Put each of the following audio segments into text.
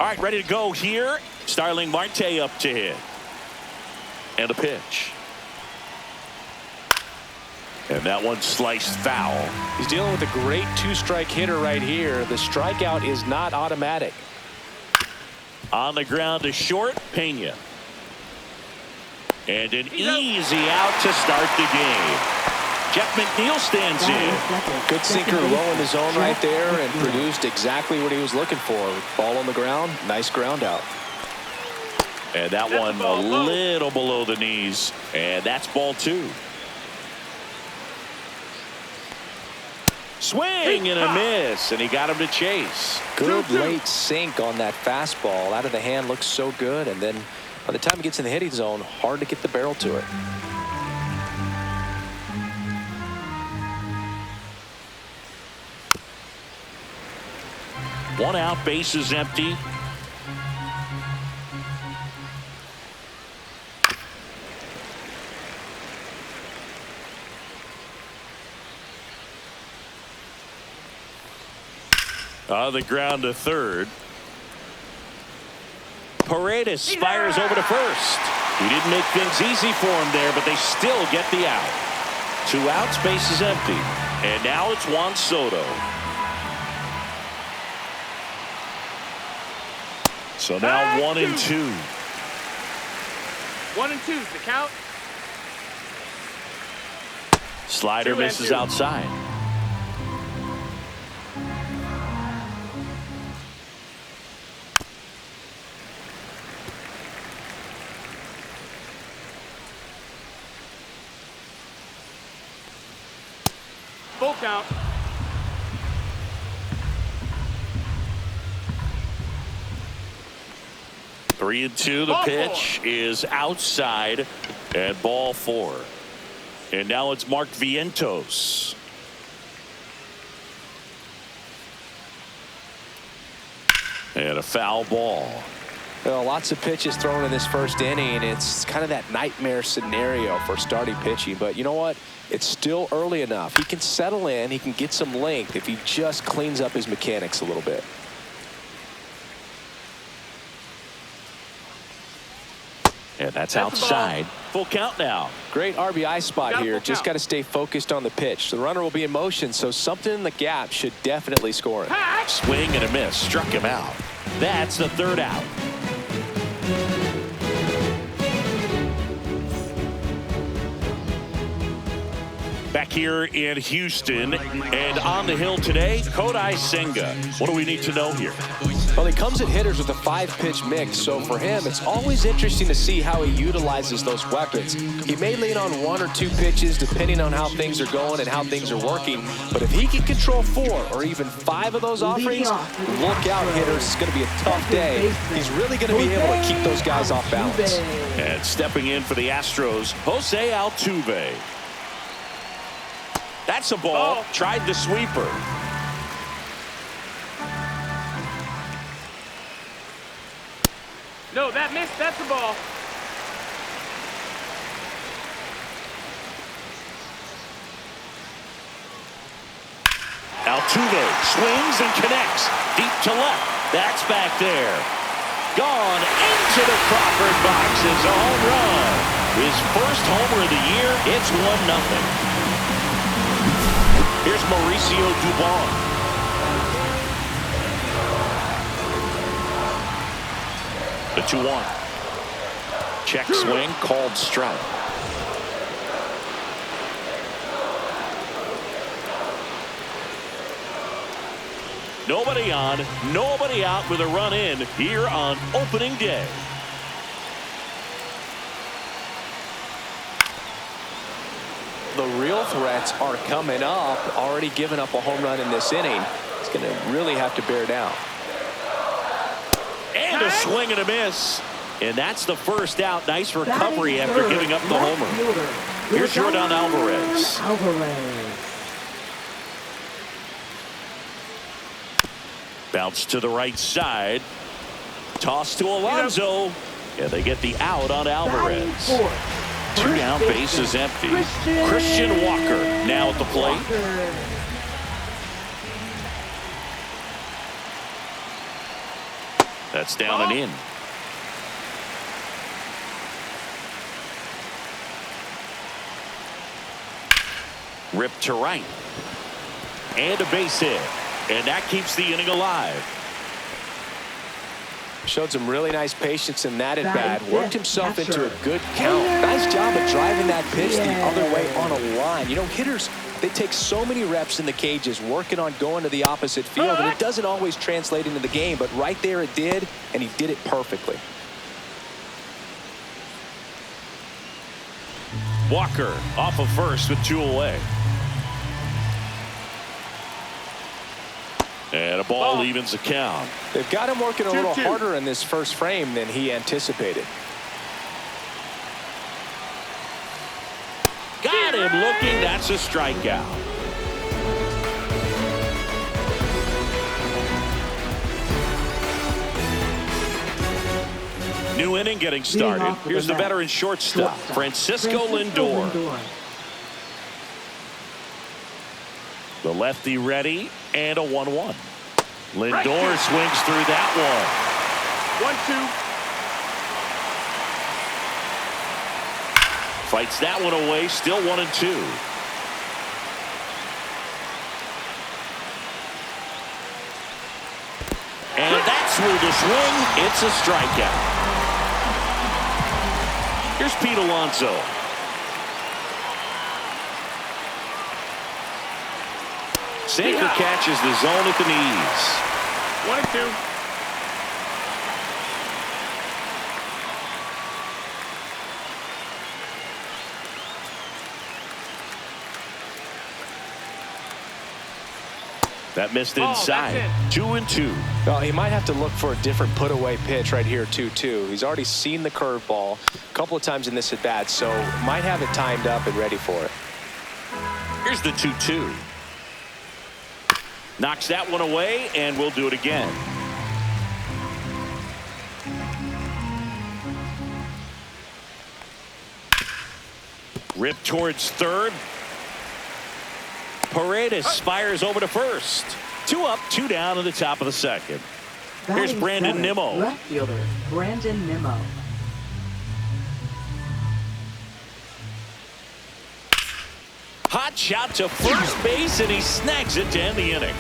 All right, ready to go here. Starling Marte up to hit. And a pitch. And that one sliced foul. He's dealing with a great two-strike hitter right here. The strikeout is not automatic. On the ground to short, Pena. And an easy out to start the game. Jeff McNeil stands in. Good sinker low in the zone right there and produced exactly what he was looking for. Ball on the ground, nice ground out. And that one a little below the knees. And that's ball 2. Swing and a miss, and he got him to chase. Good late sink on that fastball. Out of the hand, looks so good, and then by the time he gets in the hitting zone, hard to get the barrel to it. One out, bases empty. On the ground to third. Paredes fires over to first. He didn't make things easy for him there, but they still get the out. 2 outs, bases empty. And now it's Juan Soto. So now 1-2. 1-2 is the count. Slider misses outside. Full count. Three and two. The pitch is outside and ball 4. And now it's Mark Vientos. And a foul ball. Well, lots of pitches thrown in this first inning. It's kind of that nightmare scenario for starting pitching. But you know what? It's still early enough. He can settle in. He can get some length if he just cleans up his mechanics a little bit. And that's outside. Full count now. Great RBI spot here. Just got to stay focused on the pitch. The runner will be in motion, so something in the gap should definitely score him. Swing and a miss. Struck him out. That's the 3rd out. Back here in Houston, and on the hill today, Kodai Senga. What do we need to know here? Well, he comes at hitters with a 5-pitch mix, so for him, it's always interesting to see how he utilizes those weapons. He may lean on 1 or 2 pitches, depending on how things are going and how things are working, but if he can control 4 or even 5 of those offerings, look out, hitters. It's going to be a tough day. He's really going to be able to keep those guys off balance. And stepping in for the Astros, Jose Altuve. That's a ball. Tried the sweeper. No, that missed. That's the ball. Altuve swings and connects. Deep to left. That's back there. Gone into the Crawford box is a home run. His first homer of the year. It's 1-0. Here's Mauricio Dubon. The 2-1. Check swing, called strike. Nobody on, nobody out with a run in here on opening day. The real threats are coming up. Already given up a home run in this inning. He's going to really have to bear down. And a swing and a miss. And that's the first out. Nice recovery after giving up the homer. Here's Jordan Alvarez. Bounce to the right side. Toss to Alonso. And they get the out on Alvarez. 2 down, bases empty. Christian Walker now at the plate. That's down and in. Ripped to right. And a base hit. And that keeps the inning alive. Showed some really nice patience in that at bat. Worked himself into a good count. Nice job of driving that pitch the other way on a line. You know, hitters, they take so many reps in the cages working on going to the opposite field, and it doesn't always translate into the game, but right there it did, and he did it perfectly. Walker off of first with 2 away. And a ball evens the count. They've got him working a little harder in this first frame than he anticipated. Got him looking. That's a strikeout. New inning getting started. Here's the veteran shortstop, Francisco Lindor. The lefty ready, and a 1-1. Lindor swings through that one. 1-2. Fights that one away, still 1-2. And that's through the swing. It's a strikeout. Here's Pete Alonso. Sinker catches the zone at the knees. 1-2. That missed inside. 2-2. Well, he might have to look for a different put-away pitch right here, 2-2. He's already seen the curveball a couple of times in this at-bat, so might have it timed up and ready for it. Here's the 2-2. Knocks that one away, and we'll do it again. Ripped towards third. Paredes fires over to first. 2 up, 2 down in the top of the second. Here's Brandon Nimmo. Left fielder Brandon Nimmo. Hot shot to first base, and he snags it to end the inning.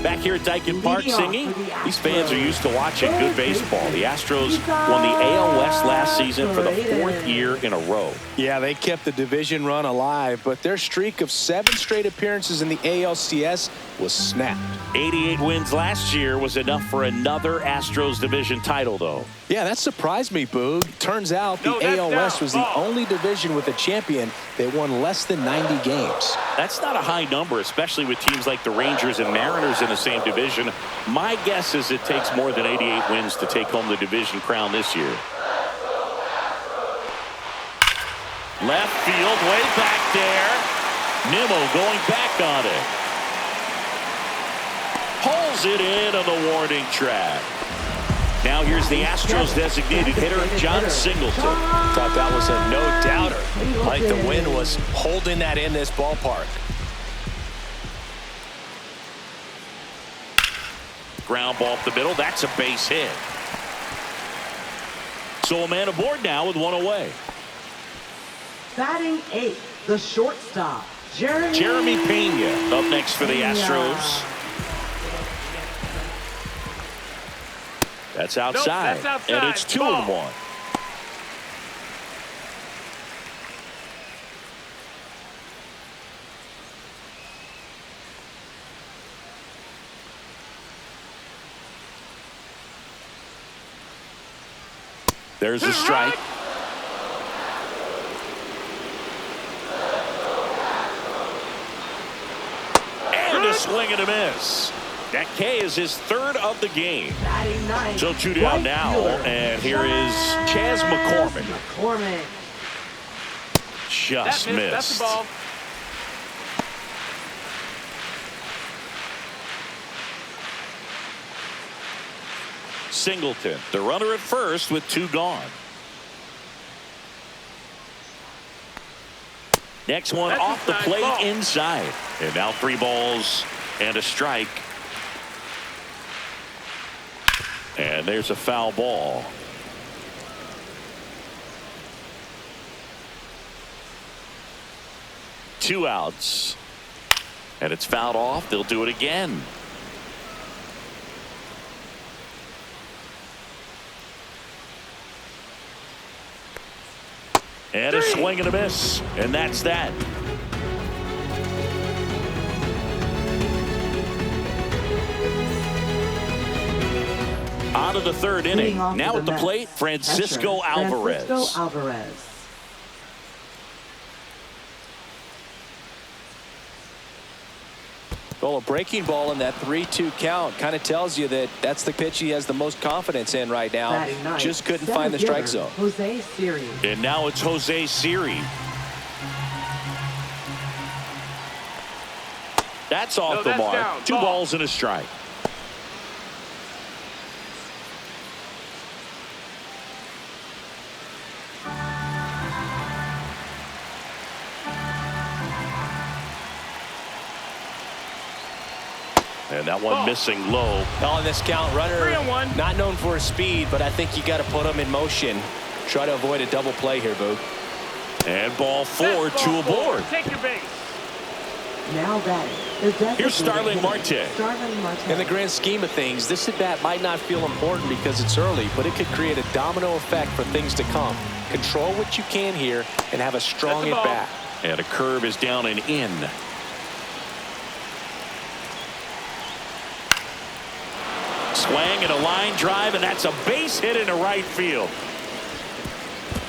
Back here at Dyken Park singing, these fans are used to watching good baseball. The Astros won the AL West last season for the 4th year in a row. Yeah, they kept the division run alive, but their streak of 7 straight appearances in the ALCS was snapped. 88 wins last year was enough for another Astros division title, though. Yeah, that surprised me, Boog. Turns out the AL West was the only division with a champion that won less than 90 games. That's not a high number, especially with teams like the Rangers and Mariners in the same division. My guess is it takes more than 88 wins to take home the division crown this year. Left field, way back there. Nimmo going back on it. Pulls it in on the warning track. Now here's the Astros designated hitter, John Singleton. Thought that was a no-doubter. Like the wind was holding that in this ballpark. Ground ball up the middle. That's a base hit. So a man aboard now with 1 away. Batting 8th, the shortstop, Jeremy Pena up next for the Astros. That's outside. Nope, that's outside. And it's 2-1. There's a strike. And a swing and a miss. That K is his 3rd of the game. So 2 down now, and here is Chas McCormick. Just missed. That's the ball. Singleton, the runner at first with 2 gone. Next one That's off the inside plate ball. inside. And now 3 balls and a strike. And there's a foul ball. Two outs. And it's fouled off. They'll do it again. And a swing and a miss. And that's that. On to the third inning. Now at the plate, Francisco Alvarez. Francisco Alvarez. Well, a breaking ball in that 3-2 count kind of tells you that that's the pitch he has the most confidence in right now. Batting ninth, Just couldn't center find the strike fielder, zone. Jose Siri. And now it's Jose Siri. That's off the that's mark. down. 2 Ball. balls and a strike. And that one Ball. missing low. On this count, runner 3-1. not known for his speed, but I think you got to put him in motion. Try to avoid a double play here, Boog. And ball 4, That's 2 ball aboard. 4. Take your base. Now batting. The designated Here's Starling hitter, Marte. Starling Marte. In the grand scheme of things, this at-bat might not feel important because it's early, but it could create a domino effect for things to come. Control what you can here and have a strong That's the ball. at-bat. And a curve is down and in. Swing and a line drive, and that's a base hit into right field.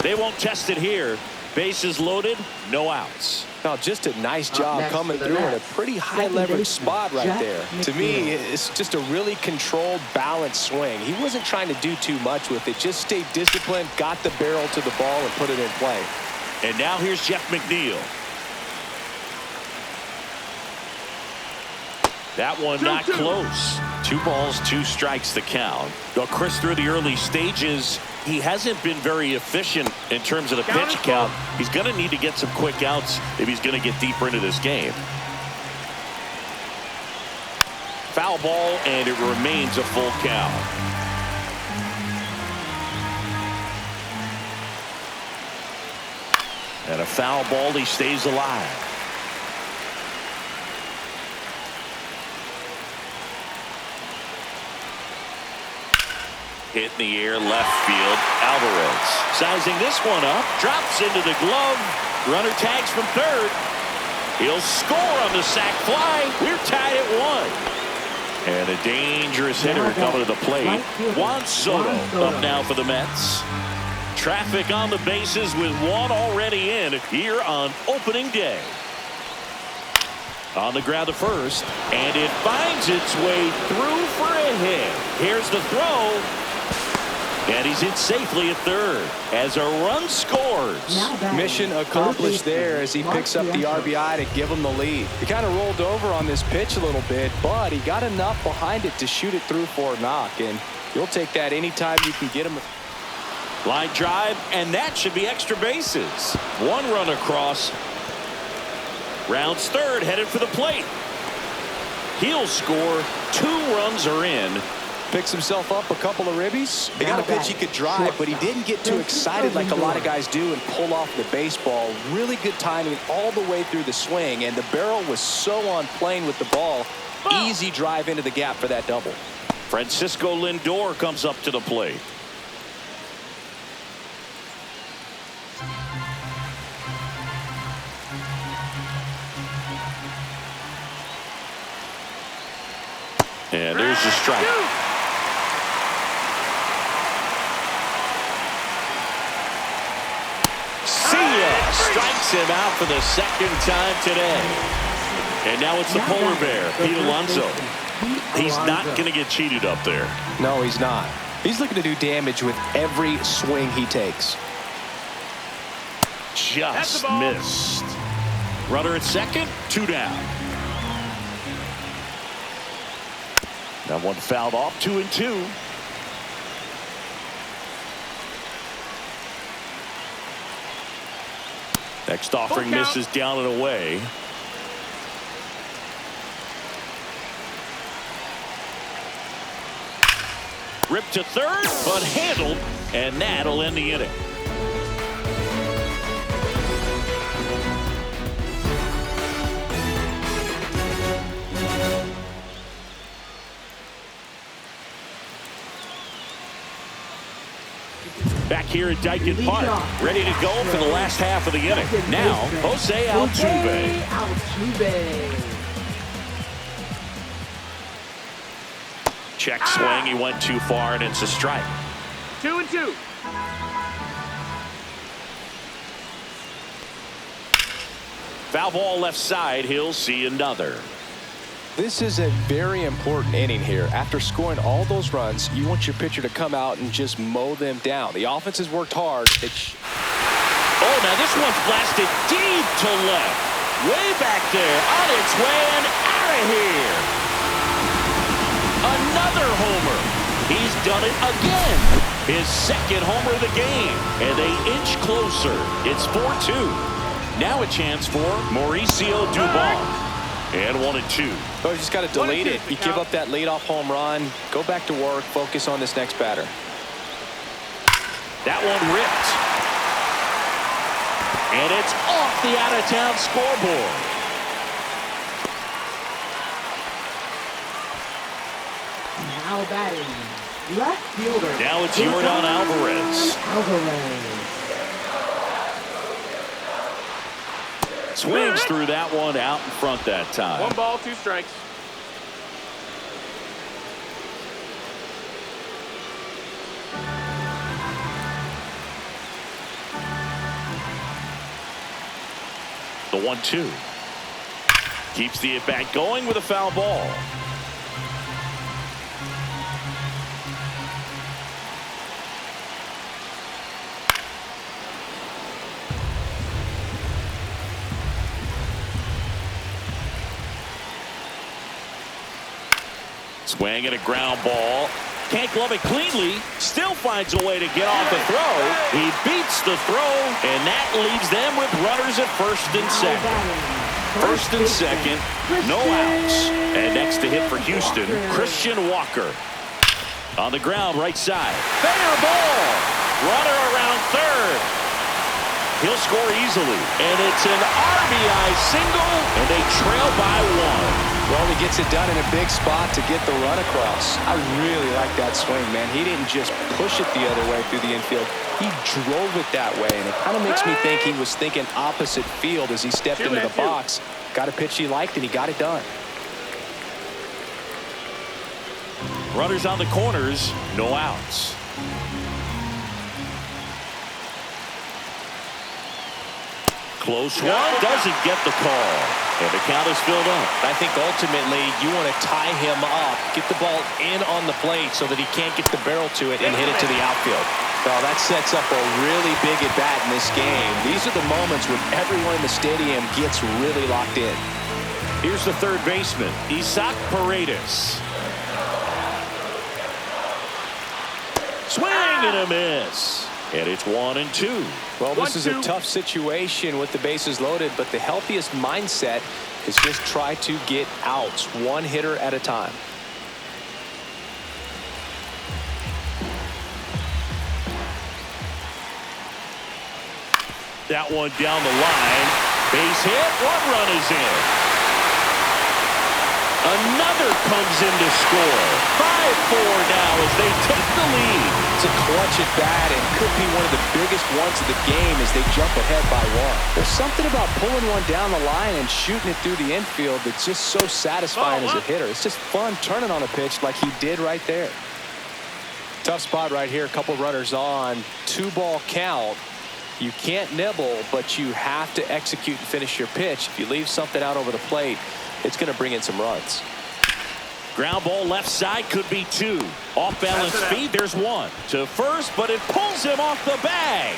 They won't test it here. Bases loaded, no outs. Now, just a nice Up job next coming for the through in a Mets, pretty high second leverage baseman, spot right Jeff there. To me, McNeil. it's just a really controlled, balanced swing. He wasn't trying to do too much with it. Just stayed disciplined, got the barrel to the ball, and put it in play. And now here's Jeff McNeil. That one not 2-2. close. 2 balls, 2 strikes the count. Well, Chris, through the early stages, he hasn't been very efficient in terms of the Count pitch is count. He's going to need to get some quick outs if he's going to get deeper into this game. Foul ball, and it remains a full count. And a foul ball, he stays alive. Hit in the air, left field. Alvarez sizing this one up, drops into the glove. Runner tags from third. He'll score on the sac fly. We're tied at 1. And a dangerous hitter coming to the plate. Juan Soto up now for the Mets. Traffic on the bases with 1 already in here on opening day. On the ground to first, and it finds its way through for a hit. Here's the throw. And he's in safely at third as a run scores. Now batting, Mission third accomplished baseman, there as he picks up the Mark RBI to give him the lead. He kind of rolled over on this pitch a little bit, but he got enough behind it to shoot it through for a knock, and you'll take that anytime you can get him. Line drive, and that should be extra bases. 1 run across. Rounds third, headed for the plate. He'll score. 2 runs are in. Picks himself up a couple of ribbies. He got a pitch he could drive, but he didn't get too excited like a lot of guys do and pull off the baseball. Really good timing all the way through the swing, and the barrel was so on plane with the ball. Easy drive into the gap for that double. Francisco Lindor comes up to the plate. And there's the strike. Strikes him out for the second time today. And now it's the polar bear, Pete Alonso. He's not going to get cheated up there. No, he's not. He's looking to do damage with every swing he takes. Just missed. Runner at second, 2 down. That one fouled off, 2-2. Next offering Full count. misses down and away. Ripped to third, but handled, and that'll end the inning. Back here at Dyken Park, ready to go for the last half of the inning. Now, Jose Altuve. Check swing, he went too far, and it's a strike. 2-2. Foul ball left side, he'll see another. This is a very important inning here. After scoring all those runs, you want your pitcher to come out and just mow them down. The offense has worked hard. Oh, now this one's blasted deep to left. Way back there, on its way and out of here. Another homer. He's done it again. His second homer of the game. And they inch closer. It's 4-2. Now a chance for Mauricio Dubon. And 1-2. Oh, you just got to delete it. You give up that leadoff home run. Go back to work. Focus on this next batter. That one ripped. And it's off the out-of-town scoreboard. Now batting, left fielder. Now it's Yordan Alvarez. Swings through that one out in front that time. 1 ball, 2 strikes. The 1-2. Keeps the at-bat going with a foul ball. Swing and a ground ball. Can't glove it cleanly. Still finds a way to get off the throw. He beats the throw, and that leaves them with runners at first and second. First and second, no outs. And next to hit for Houston, Christian Walker. On the ground, right side. Fair ball. Runner around third. He'll score easily. And it's an RBI single, and they trail by 1. Well, he gets it done in a big spot to get the run across. I really like that swing, man. He didn't just push it the other way through the infield. He drove it that way, and it kind of makes me think he was thinking opposite field as he stepped into the box. Got a pitch he liked, and he got it done. Runners on the corners, no outs. Close one, doesn't get the call. And the count is filled up. I think ultimately you want to tie him up, get the ball in on the plate so that he can't get the barrel to it and hit it to the outfield. Well, that sets up a really big at-bat in this game. These are the moments when everyone in the stadium gets really locked in. Here's the third baseman, Isaac Paredes. Swing and a miss. And it's 1-2. Well, this is a tough situation with the bases loaded, but the healthiest mindset is just try to get outs, one hitter at a time. That one down the line. Base hit, 1 run is in. Another comes in to score. 5-4 now as they take the lead. It's a clutch at bat and could be one of the biggest ones of the game as they jump ahead by 1. There's something about pulling one down the line and shooting it through the infield that's just so satisfying as a hitter. It's just fun turning on a pitch like he did right there. Tough spot right here. A couple runners on. 2-ball count. You can't nibble, but you have to execute and finish your pitch. If you leave something out over the plate, it's going to bring in some runs. Ground ball left side, could be 2. Off balance feed, there's 1. To first, but it pulls him off the bag.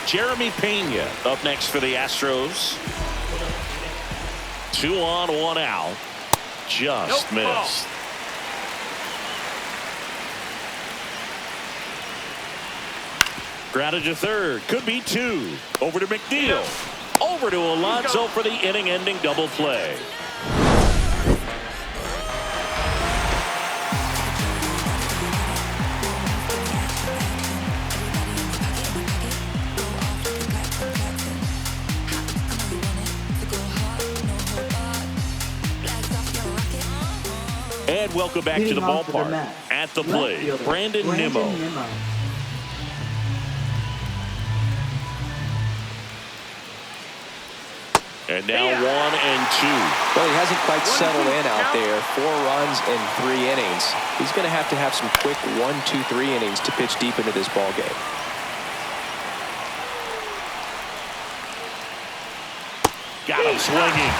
Jeremy Pena up next for the Astros. 2 on, 1 out. Just missed. Grounded to third, could be 2. Over to McNeil. Over to Alonso for the inning-ending double play. And welcome back to the ballpark. At the plate, Brandon Nimmo. And now 1 and 2. Well, he hasn't quite settled in out there. 4 runs in 3 innings. He's going to have some quick 1, 2, 3 innings to pitch deep into this ball game. Got him swinging.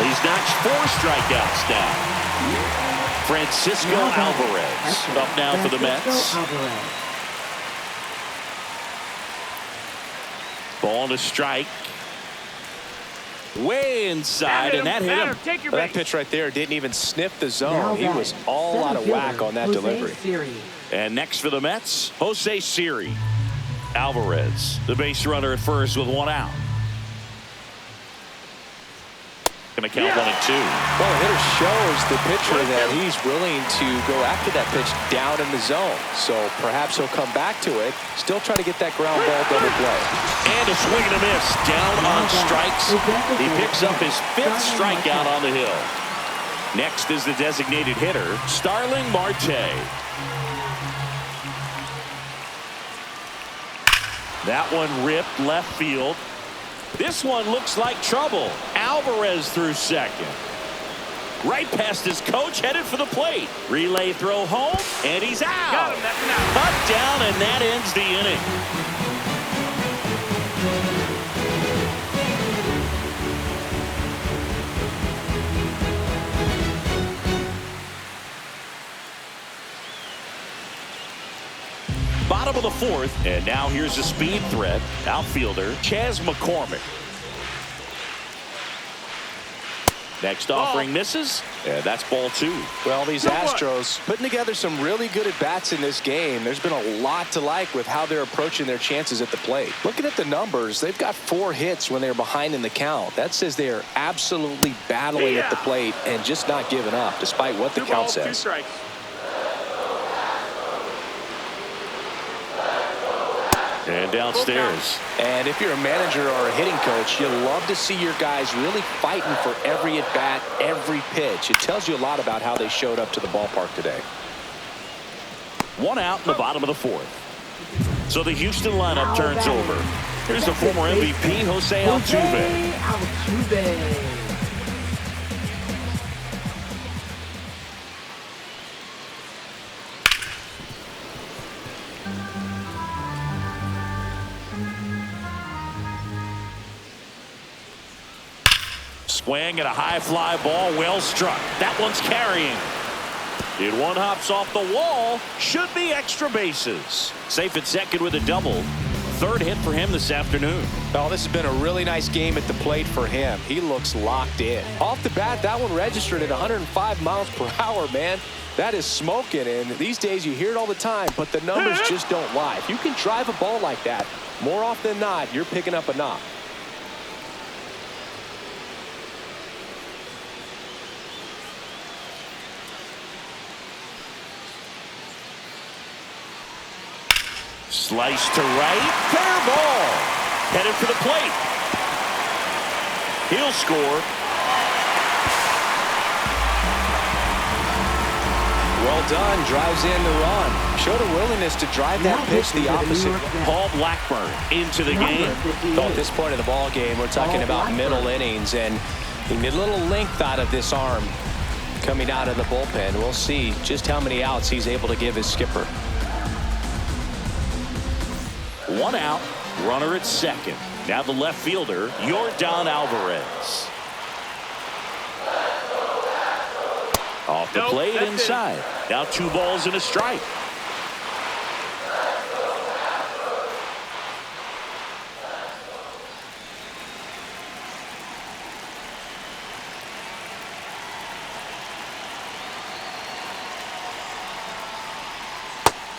He's notched 4 strikeouts now. Francisco Alvarez up now for the Mets. Ball to strike. Way inside, and that hit him. Well, that pitch right there didn't even sniff the zone. He was all out of whack on that delivery. And next for the Mets, Jose Siri. Alvarez, the base runner at first with 1 out. Going to count 1 and 2. Well, the hitter shows the pitcher that he's willing to go after that pitch down in the zone. So perhaps he'll come back to it. Still try to get that ground ball double play. And a swing and a miss. Down on strikes. He picks up his 5th strikeout on the hill. Next is the designated hitter, Starling Marte. That one ripped left field. This one looks like trouble. Alvarez through second. Right past his coach, headed for the plate. Relay throw home, and he's out. Got him, that's an out. Cut down, and that ends the inning. Bottom of the 4th, and now here's a speed threat. Outfielder Chas McCormick. Next offering misses, and that's ball 2. Well, these Astros putting together some really good at-bats in this game. There's been a lot to like with how they're approaching their chances at the plate. Looking at the numbers, they've got 4 hits when they're behind in the count. That says they are absolutely battling at the plate and just not giving up, despite what the count says. 2 strikes. And downstairs. And if you're a manager or a hitting coach, you love to see your guys really fighting for every at-bat, every pitch. It tells you a lot about how they showed up to the ballpark today. 1 out in the bottom of the 4th. So the Houston lineup turns over. Here's the former MVP, Jose Altuve. Swing and a high fly ball, well struck. That one's carrying. It one hops off the wall. Should be extra bases. Safe at second with a double. 3rd hit for him this afternoon. Oh, this has been a really nice game at the plate for him. He looks locked in. Off the bat, that one registered at 105 miles per hour, man. That is smoking, and these days you hear it all the time, but the numbers just don't lie. If you can drive a ball like that, more often than not, you're picking up a knock. Slice to right. Fair ball. Headed for the plate. He'll score. Well done. Drives in the run. Showed a willingness to drive that pitch the opposite. Paul Blackburn into the game. So at this point of the ball game, we're talking about middle innings, and he made a little length out of this arm coming out of the bullpen. We'll see just how many outs he's able to give his skipper. 1 out, runner at second. Now the left fielder, Yordan Alvarez. Off the plate inside. Now 2 balls and a strike.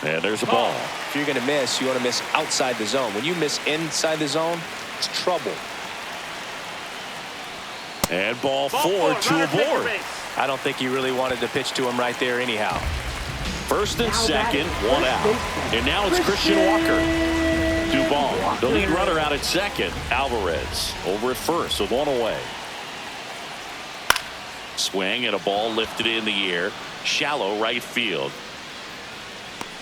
And there's a ball. If you're going to miss, you want to miss outside the zone. When you miss inside the zone, it's trouble. And ball four to runner a takes board. the base. I don't think he really wanted to pitch to him right there anyhow. First and Now second, batting, one first out. baseman, And now it's Christian Walker. Duvall, the lead runner out at second. Alvarez over at first with one away. Swing and a ball lifted in the air. Shallow right field.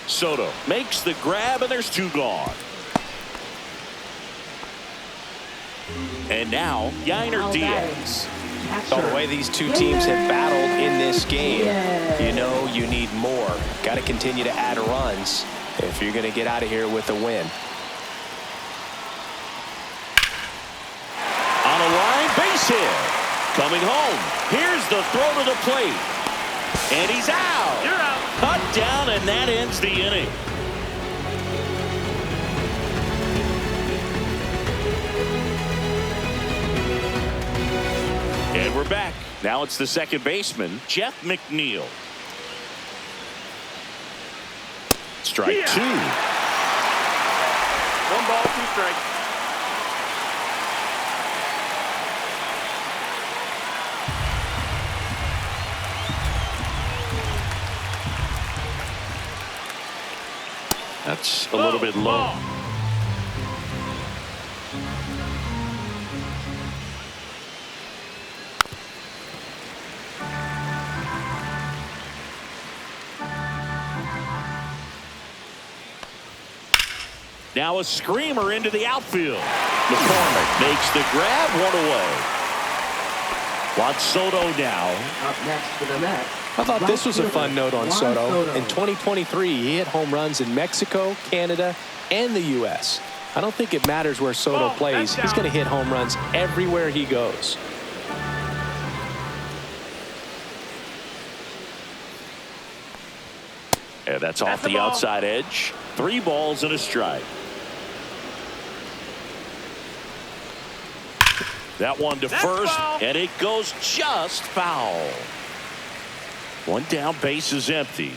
Soto makes the grab and there's two gone. And now Yainer Diaz. Oh, the way these two teams have battled in this game, you know you need more. Got to continue to add runs if you're going to get out of here with a win. On a line, base hit. Coming home. Here's the throw to the plate. And he's out. You're out. Cut down, and that ends the inning. And we're back. Now it's the second baseman, Jeff McNeil. Strike Yeah. two. 1 ball, 2 strikes. That's a little bit low. Ball. Now a screamer into the outfield. McCormick makes the grab, one away. Juan Soto now. Up next for the Mets. I thought this was a fun note on Juan Soto. In 2023, he hit home runs in Mexico, Canada, and the U.S. I don't think it matters where Soto Ball, plays. that's He's going to hit home runs everywhere he goes. And that's off That's the the ball. outside edge. 3 balls and a strike. That one to That's first, foul. and it goes just foul. One down, base is empty.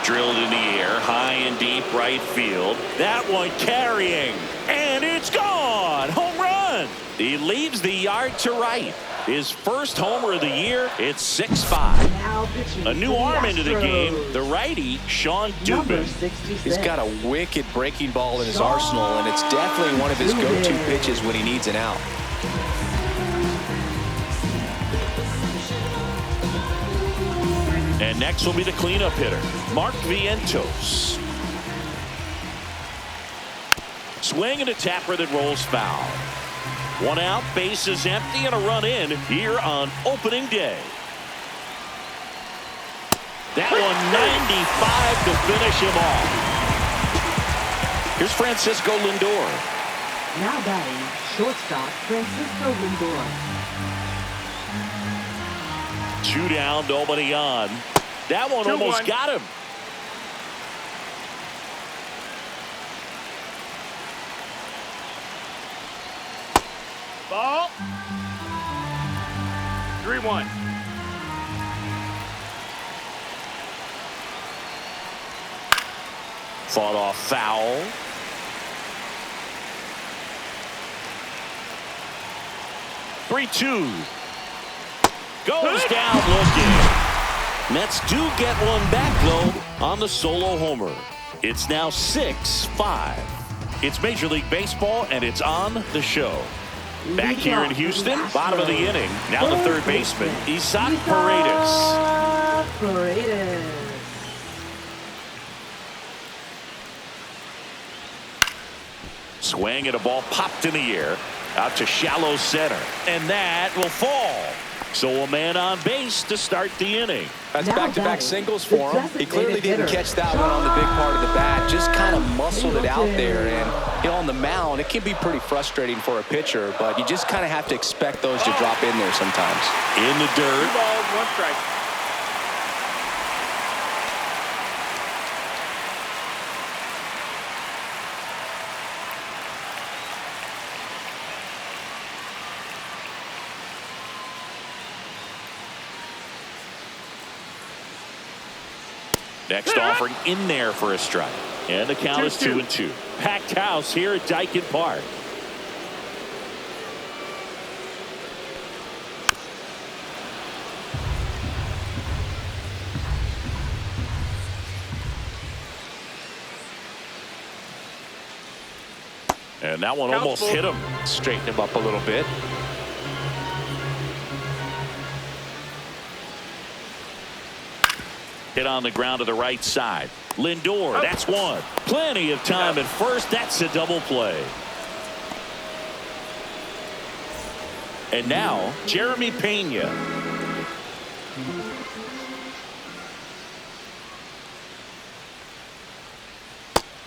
Drilled in the air, high and deep right field. That one carrying, and it's gone. Home run. He leaves the yard to right. His first homer of the year. It's 6-5. Now pitching A new for the arm into the game. Astros. The righty, Sean Number Dubin. 66. He's got a wicked breaking ball in his arsenal, and it's definitely one of his go-to pitches when he needs an out. And next will be the cleanup hitter, Mark Vientos. Swing and a tapper that rolls foul. One out, base is empty, and a run in here on opening day. That one 95 to finish him off. Here's Francisco Lindor. Now batting, shortstop Francisco Lindor. 2 down, nobody on. That one 2-1. almost got him. Ball. 3-1. Fought off foul. Three-two. Goes down looking. Mets do get one back, though, on the solo homer. It's now 6-5. It's Major League Baseball, and it's on the show. Back here in Houston, bottom of the inning. Now the third baseman, Isaac Paredes. Paredes. Swing and a ball popped in the air. Out to shallow center. And that will fall. So a man on base to start the inning. That's Now back-to-back batting, singles the for him. He clearly designated didn't hitter, catch that one on the big part of the bat. Just kind of muscled it out Singleton. there. And, you know, on the mound, it can be pretty frustrating for a pitcher, but you just kind of have to expect those to drop in there sometimes. In the 2 dirt. balls, 1 strike. Next offering in there for a strike. And the count is 2-2. Packed house here at Dyken Park. And that one almost hit him. Straighten him up a little bit. Hit on the ground to the right side. Lindor, that's one. Plenty of time at first. That's a double play. And now, Jeremy Pena.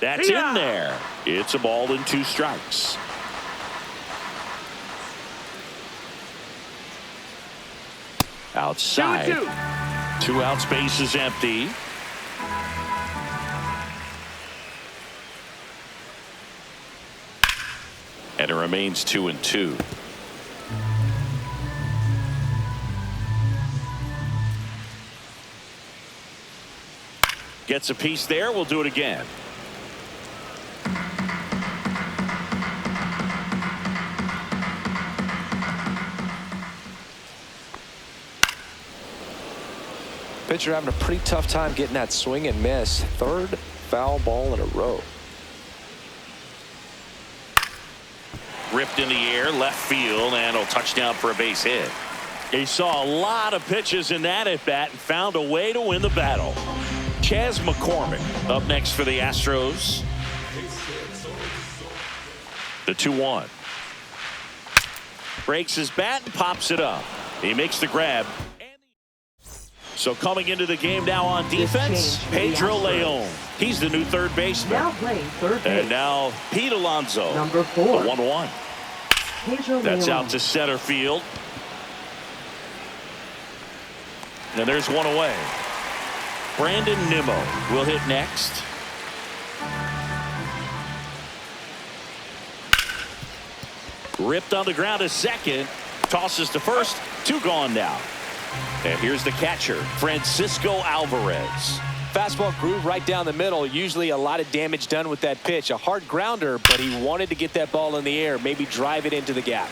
That's in there. It's a ball and 2 strikes. Outside. 2 outs, base is empty. And it remains 2-2. Gets a piece there. We'll do it again. Pitcher having a pretty tough time getting that swing and miss. 3rd foul ball in a row. Ripped in the air, left field, and a touchdown for a base hit. He saw a lot of pitches in that at bat and found a way to win the battle. Chas McCormick up next for the Astros. The 2-1. Breaks his bat and pops it up. He makes the grab. So coming into the game now on defense, Pedro Leon. He's the new third baseman. Now playing third base. And now Pete Alonso. Number 4. The 1-1. Pedro That's Leon. out to center field. And there's one away. Brandon Nimmo will hit next. Ripped on the ground to second. Tosses to first. 2 gone now. And here's the catcher, Francisco Alvarez. Fastball groove right down the middle. Usually a lot of damage done with that pitch. A hard grounder, but he wanted to get that ball in the air, maybe drive it into the gap.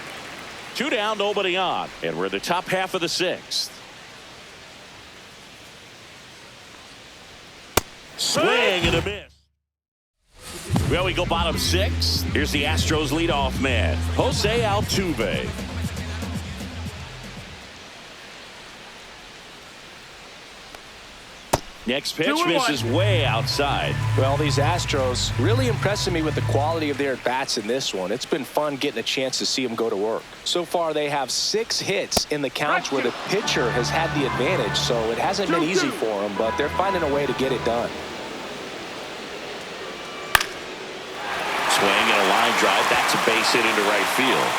2 down, nobody on. And we're the top half of the 6th. Swing and a miss. Well, we go bottom 6. Here's the Astros leadoff man, Jose Altuve. Next pitch misses way outside. Well, these Astros really impressing me with the quality of their at-bats in this one. It's been fun getting a chance to see them go to work. So far, they have 6 hits in the counts where the pitcher has had the advantage, so it hasn't been easy for them, but they're finding a way to get it done. Swing and a line drive. That's a base hit into right field.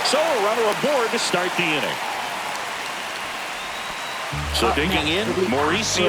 So a runner aboard to start the inning. So digging in, Mauricio